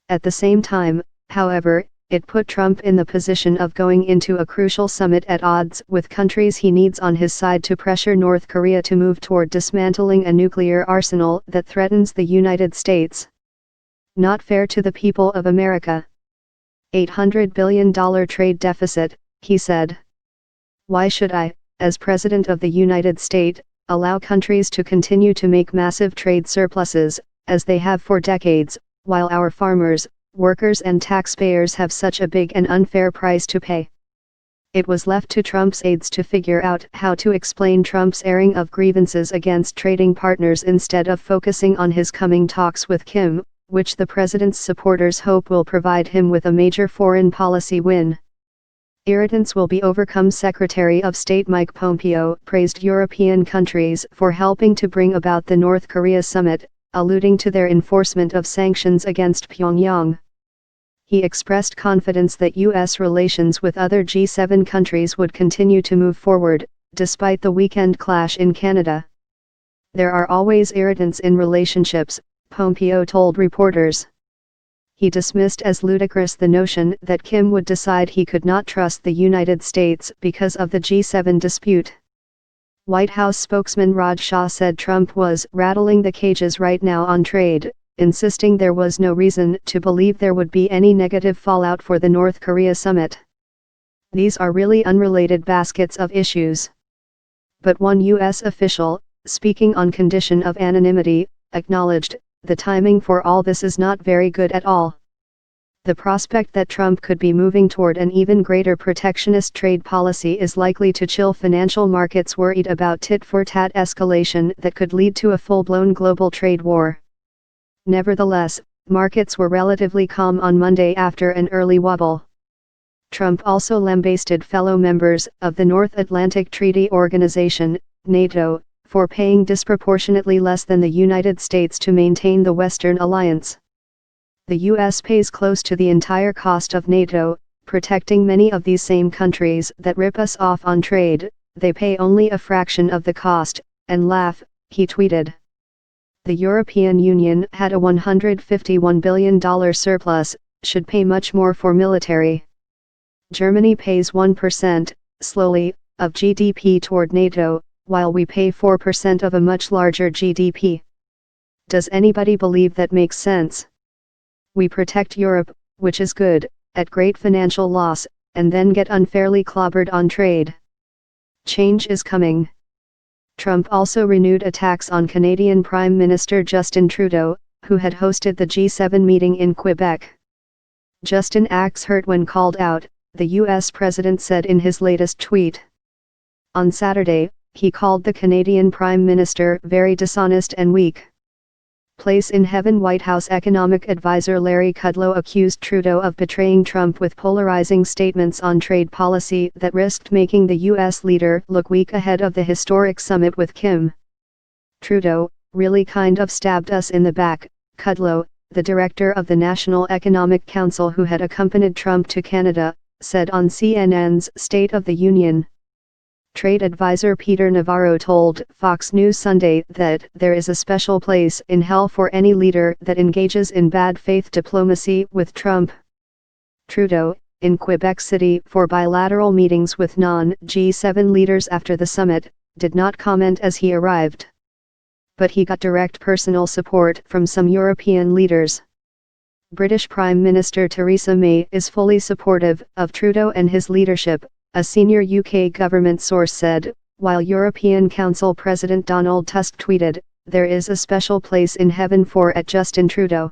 At the same time, however, it put Trump in the position of going into a crucial summit at odds with countries he needs on his side to pressure North Korea to move toward dismantling a nuclear arsenal that threatens the United States. Not fair to the people of America. $800 billion trade deficit, he said. Why should I, as President of the United States, allow countries to continue to make massive trade surpluses, as they have for decades, while our farmers, workers and taxpayers have such a big and unfair price to pay? It was left to Trump's aides to figure out how to explain Trump's airing of grievances against trading partners instead of focusing on his coming talks with Kim, which the president's supporters hope will provide him with a major foreign policy win. Irritants will be overcome. Secretary of State Mike Pompeo praised European countries for helping to bring about the North Korea summit, alluding to their enforcement of sanctions against Pyongyang. He expressed confidence that U.S. relations with other G7 countries would continue to move forward, despite the weekend clash in Canada. There are always irritants in relationships, Pompeo told reporters. He dismissed as ludicrous the notion that Kim would decide he could not trust the United States because of the G7 dispute. White House spokesman Raj Shah said Trump was rattling the cages right now on trade, insisting there was no reason to believe there would be any negative fallout for the North Korea summit. These are really unrelated baskets of issues. But one U.S. official, speaking on condition of anonymity, acknowledged, the timing for all this is not very good at all. The prospect that Trump could be moving toward an even greater protectionist trade policy is likely to chill financial markets worried about tit-for-tat escalation that could lead to a full-blown global trade war. Nevertheless, markets were relatively calm on Monday after an early wobble. Trump also lambasted fellow members of the North Atlantic Treaty Organization, NATO, for paying disproportionately less than the United States to maintain the Western alliance. The U.S. pays close to the entire cost of NATO, protecting many of these same countries that rip us off on trade. They pay only a fraction of the cost, and laugh, he tweeted. The European Union had a $151 billion surplus, should pay much more for military. Germany pays 1%, slowly, of GDP toward NATO, while we pay 4% of a much larger GDP. Does anybody believe that makes sense? We protect Europe, which is good, at great financial loss, and then get unfairly clobbered on trade. Change is coming. Trump also renewed attacks on Canadian Prime Minister Justin Trudeau, who had hosted the G7 meeting in Quebec. Justin acts hurt when called out, the U.S. president said in his latest tweet. On Saturday, he called the Canadian Prime Minister very dishonest and weak. Place in heaven. White House economic advisor Larry Kudlow accused Trudeau of betraying Trump with polarizing statements on trade policy that risked making the U.S. leader look weak ahead of the historic summit with Kim. Trudeau really kind of stabbed us in the back, Kudlow, the director of the National Economic Council who had accompanied Trump to Canada, said on CNN's State of the Union. Trade advisor Peter Navarro told Fox News Sunday that there is a special place in hell for any leader that engages in bad faith diplomacy with Trump. Trudeau, in Quebec City for bilateral meetings with non-G7 leaders after the summit, did not comment as he arrived. But he got direct personal support from some European leaders. British Prime Minister Theresa May is fully supportive of Trudeau and his leadership, a senior UK government source said, while European Council President Donald Tusk tweeted, "There is a special place in heaven for Justin Trudeau."